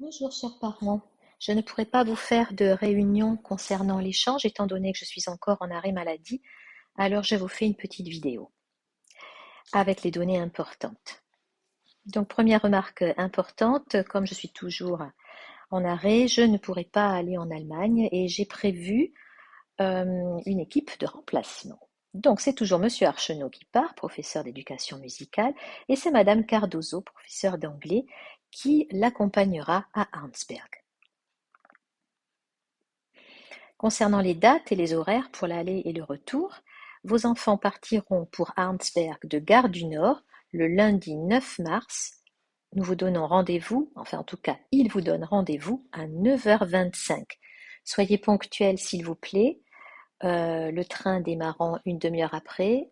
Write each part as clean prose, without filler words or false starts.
Bonjour, chers parents. Je ne pourrai pas vous faire de réunion concernant l'échange étant donné que je suis encore en arrêt maladie, alors je vous fais une petite vidéo avec les données importantes. Donc, première remarque importante, comme je suis toujours en arrêt, je ne pourrai pas aller en Allemagne et j'ai prévu une équipe de remplacement. Donc, c'est toujours Monsieur Archenot qui part, professeur d'éducation musicale, et c'est Madame Cardozo, professeure d'anglais, qui l'accompagnera à Arnsberg. Concernant les dates et les horaires pour l'aller et le retour, vos enfants partiront pour Arnsberg de Gare du Nord le lundi 9 mars. Nous vous donnons rendez-vous, enfin en tout cas, ils vous donnent rendez-vous à 9h25. Soyez ponctuels s'il vous plaît, le train démarrant une demi-heure après.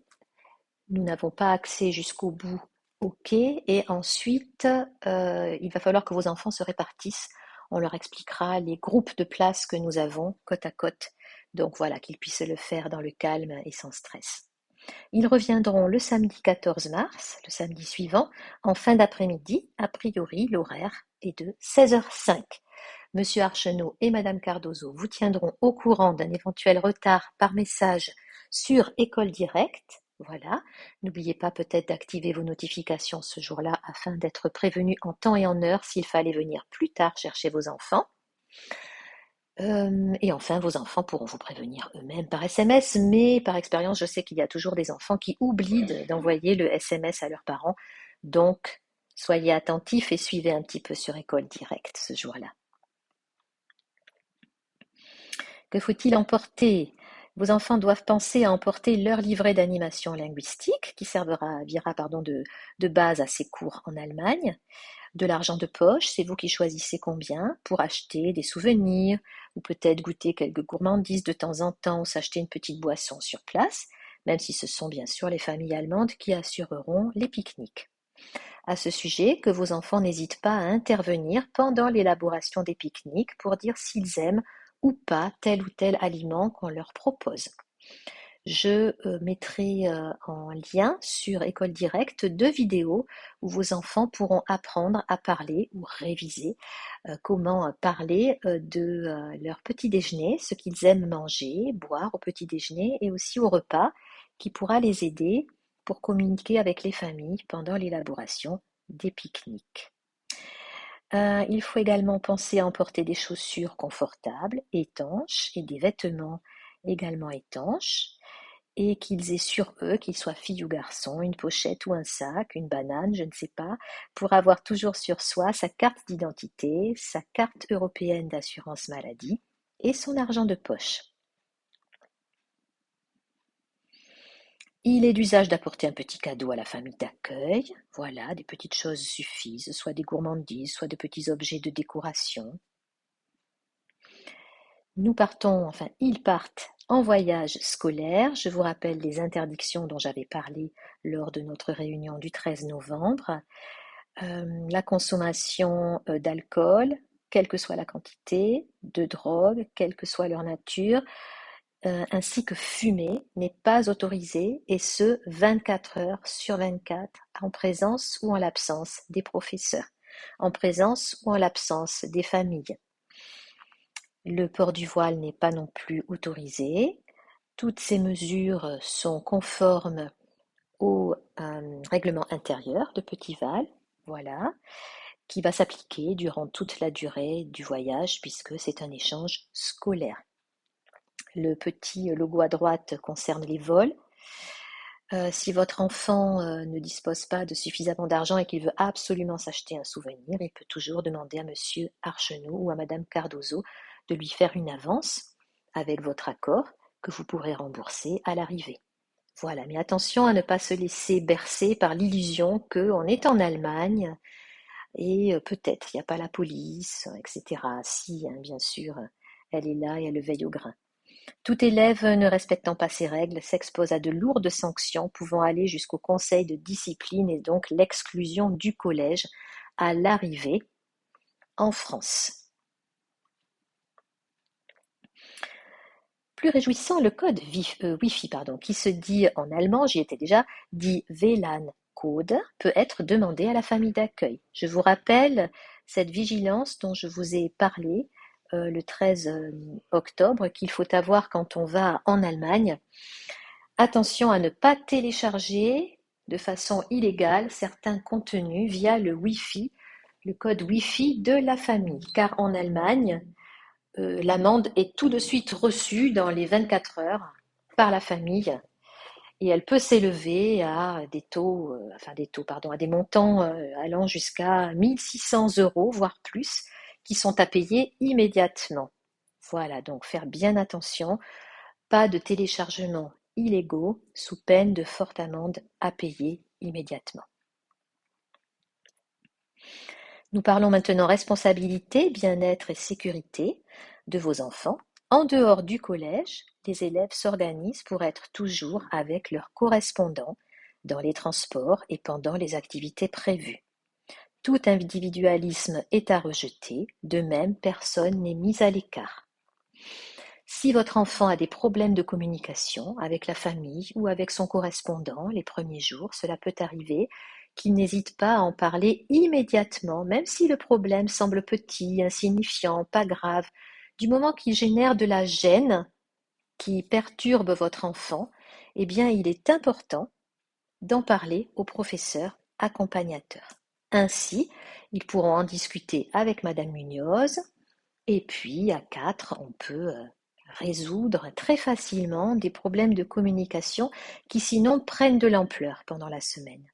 Nous n'avons pas accès jusqu'au bout au quai et ensuite, il va falloir que vos enfants se répartissent. On leur expliquera les groupes de places que nous avons côte à côte. Donc voilà, qu'ils puissent le faire dans le calme et sans stress. Ils reviendront le samedi 14 mars, le samedi suivant, en fin d'après-midi. A priori, l'horaire est de 16h05. Monsieur Archenot et Madame Cardozo vous tiendront au courant d'un éventuel retard par message sur École Directe. Voilà. N'oubliez pas peut-être d'activer vos notifications ce jour-là afin d'être prévenu en temps et en heure s'il fallait venir plus tard chercher vos enfants. Et enfin, vos enfants pourront vous prévenir eux-mêmes par SMS, mais par expérience, je sais qu'il y a toujours des enfants qui oublient d'envoyer le SMS à leurs parents. Donc, soyez attentifs et suivez un petit peu sur École Directe ce jour-là. Que faut-il emporter? Vos enfants doivent penser à emporter leur livret d'animation linguistique qui servira de base à ces cours en Allemagne. De l'argent de poche, c'est vous qui choisissez combien pour acheter des souvenirs ou peut-être goûter quelques gourmandises de temps en temps ou s'acheter une petite boisson sur place, même si ce sont bien sûr les familles allemandes qui assureront les pique-niques. À ce sujet, que vos enfants n'hésitent pas à intervenir pendant l'élaboration des pique-niques pour dire s'ils aiment ou pas tel ou tel aliment qu'on leur propose. Je mettrai en lien sur École Directe 2 vidéos où vos enfants pourront apprendre à parler ou réviser comment parler de leur petit déjeuner, ce qu'ils aiment manger, boire au petit déjeuner et aussi au repas, qui pourra les aider pour communiquer avec les familles pendant l'élaboration des pique-niques. Il faut également penser à emporter des chaussures confortables, étanches et des vêtements également étanches et qu'ils aient sur eux, qu'ils soient filles ou garçons, une pochette ou un sac, une banane, je ne sais pas, pour avoir toujours sur soi sa carte d'identité, sa carte européenne d'assurance maladie et son argent de poche. Il est d'usage d'apporter un petit cadeau à la famille d'accueil. Voilà, des petites choses suffisent, soit des gourmandises, soit de petits objets de décoration. Nous partons, enfin ils partent en voyage scolaire. Je vous rappelle les interdictions dont j'avais parlé lors de notre réunion du 13 novembre. La consommation d'alcool, quelle que soit la quantité, de drogue, quelle que soit leur nature, ainsi que fumer n'est pas autorisé et ce 24 heures sur 24 en présence ou en l'absence des professeurs, en présence ou en l'absence des familles. Le port du voile n'est pas non plus autorisé. Toutes ces mesures sont conformes au règlement intérieur de Petit-Val, voilà, qui va s'appliquer durant toute la durée du voyage puisque c'est un échange scolaire. Le petit logo à droite concerne les vols. Si votre enfant ne dispose pas de suffisamment d'argent et qu'il veut absolument s'acheter un souvenir, il peut toujours demander à Monsieur Archenot ou à Madame Cardozo de lui faire une avance avec votre accord que vous pourrez rembourser à l'arrivée. Voilà, mais attention à ne pas se laisser bercer par l'illusion qu'on est en Allemagne et peut-être il n'y a pas la police, etc. Si, hein, bien sûr, elle est là et elle veille au grain. Tout élève ne respectant pas ces règles s'expose à de lourdes sanctions pouvant aller jusqu'au conseil de discipline et donc l'exclusion du collège à l'arrivée en France. Plus réjouissant, le code Wi-Fi, qui se dit en allemand, j'y étais déjà, dit WLAN Code, peut être demandé à la famille d'accueil. Je vous rappelle, cette vigilance dont je vous ai parlé le 13 octobre qu'il faut avoir quand on va en Allemagne. Attention à ne pas télécharger de façon illégale certains contenus via le Wi-Fi, le code Wi-Fi de la famille, car en Allemagne, l'amende est tout de suite reçue dans les 24 heures par la famille et elle peut s'élever à des taux, à des montants allant jusqu'à 1 600 €, voire plus, qui sont à payer immédiatement. Voilà, donc faire bien attention, pas de téléchargements illégaux sous peine de forte amende à payer immédiatement. Nous parlons maintenant responsabilité, bien-être et sécurité de vos enfants. En dehors du collège, les élèves s'organisent pour être toujours avec leurs correspondants dans les transports et pendant les activités prévues. Tout individualisme est à rejeter, de même personne n'est mis à l'écart. Si votre enfant a des problèmes de communication avec la famille ou avec son correspondant les premiers jours, cela peut arriver qu'il n'hésite pas à en parler immédiatement, même si le problème semble petit, insignifiant, pas grave. Du moment qu'il génère de la gêne, qui perturbe votre enfant, eh bien il est important d'en parler au professeur accompagnateur. Ainsi, ils pourront en discuter avec Madame Munoz, et puis à quatre, on peut résoudre très facilement des problèmes de communication qui sinon prennent de l'ampleur pendant la semaine.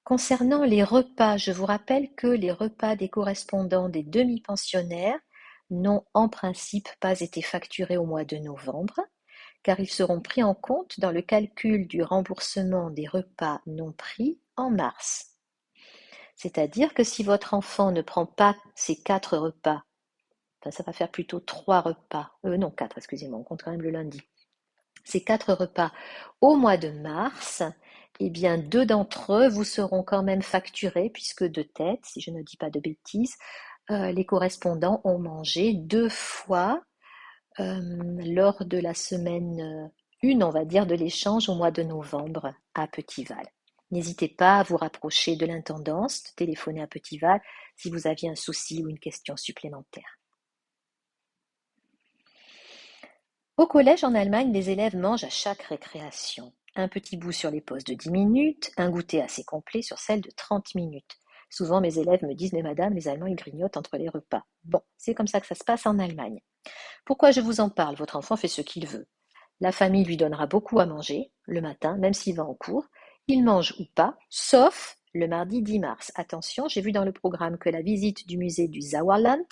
Concernant les repas, je vous rappelle que les repas des correspondants des demi-pensionnaires n'ont en principe pas été facturés au mois de novembre, car ils seront pris en compte dans le calcul du remboursement des repas non pris en mars. C'est-à-dire que si votre enfant ne prend pas ces 4 repas, enfin ça va faire plutôt 3 repas, non 4, excusez-moi, on compte quand même le lundi. Ces 4 repas au mois de mars, eh bien 2 d'entre eux vous seront quand même facturés, puisque de tête, si je ne dis pas de bêtises, les correspondants ont mangé 2 fois lors de la semaine 1, on va dire, de l'échange au mois de novembre à Petitval. N'hésitez pas à vous rapprocher de l'intendance, de téléphoner à Petitval si vous aviez un souci ou une question supplémentaire. Au collège en Allemagne, les élèves mangent à chaque récréation. Un petit bout sur les pauses de 10 minutes, un goûter assez complet sur celle de 30 minutes. Souvent, mes élèves me disent « Mais madame, les Allemands, ils grignotent entre les repas. » Bon, c'est comme ça que ça se passe en Allemagne. Pourquoi je vous en parle? Votre enfant fait ce qu'il veut. La famille lui donnera beaucoup à manger le matin, même s'il va en cours. Il mange ou pas, sauf le mardi 10 mars. Attention, j'ai vu dans le programme que la visite du musée du Sauerland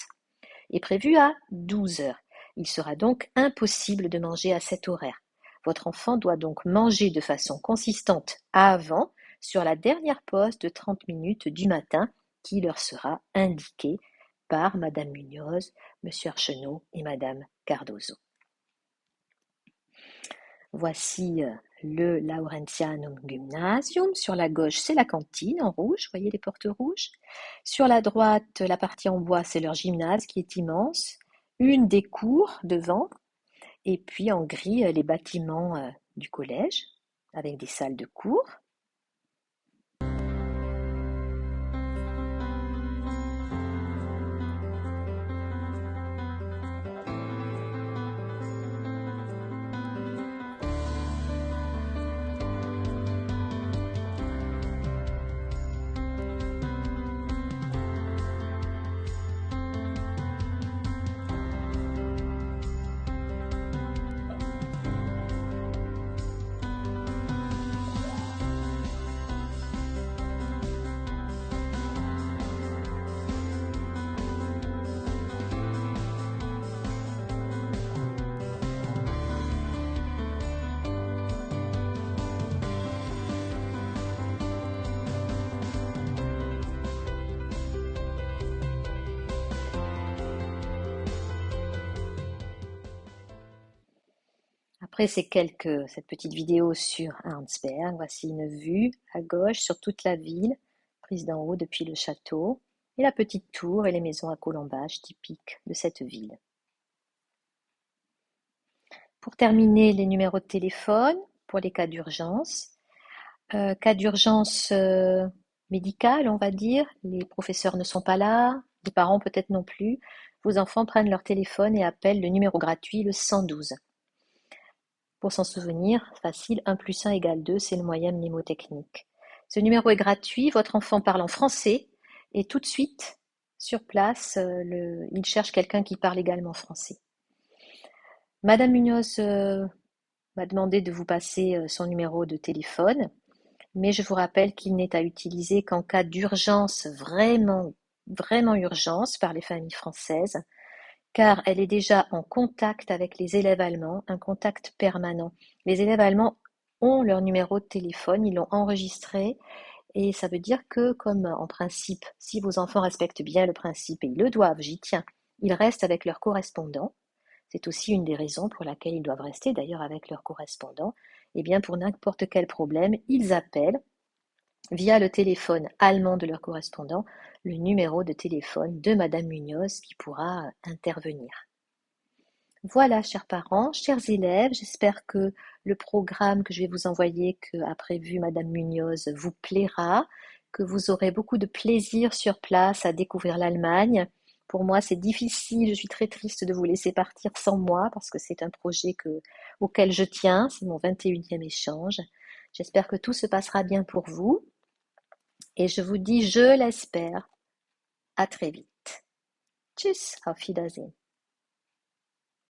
est prévue à 12 heures. Il sera donc impossible de manger à cet horaire. Votre enfant doit donc manger de façon consistante avant, sur la dernière pause de 30 minutes du matin qui leur sera indiquée par Madame Munoz, Monsieur Archenot et Madame Cardozo. Voici le Laurentianum Gymnasium. Sur la gauche, c'est la cantine en rouge, vous voyez les portes rouges. Sur la droite, la partie en bois, c'est leur gymnase qui est immense. Une des cours devant, et puis en gris, les bâtiments du collège, avec des salles de cours. Après cette petite vidéo sur Arnsberg, voici une vue à gauche sur toute la ville, prise d'en haut depuis le château, et la petite tour et les maisons à colombage typiques de cette ville. Pour terminer, les numéros de téléphone pour les cas d'urgence. Cas d'urgence médicale, on va dire. Les professeurs ne sont pas là, les parents peut-être non plus. Vos enfants prennent leur téléphone et appellent le numéro gratuit, le 112. Pour s'en souvenir, facile, 1 plus 1 égale 2, c'est le moyen mnémotechnique. Ce numéro est gratuit, votre enfant parle en français et tout de suite, sur place, il cherche quelqu'un qui parle également français. Madame Munoz m'a demandé de vous passer son numéro de téléphone, mais je vous rappelle qu'il n'est à utiliser qu'en cas d'urgence, vraiment, vraiment urgence par les familles françaises, car elle est déjà en contact avec les élèves allemands, un contact permanent. Les élèves allemands ont leur numéro de téléphone, ils l'ont enregistré, et ça veut dire que, comme en principe, si vos enfants respectent bien le principe, et ils le doivent, j'y tiens, ils restent avec leur correspondant. C'est aussi une des raisons pour laquelle ils doivent rester d'ailleurs avec leur correspondant. Eh bien, pour n'importe quel problème, ils appellent via le téléphone allemand de leur correspondant le numéro de téléphone de Madame Munoz qui pourra intervenir. Voilà, chers parents, chers élèves, j'espère que le programme que je vais vous envoyer, que a prévu Madame Munoz, vous plaira, que vous aurez beaucoup de plaisir sur place à découvrir l'Allemagne. Pour moi, c'est difficile, je suis très triste de vous laisser partir sans moi parce que c'est un projet auquel je tiens, c'est mon 21e échange. J'espère que tout se passera bien pour vous et je vous dis, je l'espère, à très vite. Tschüss, auf Wiedersehen.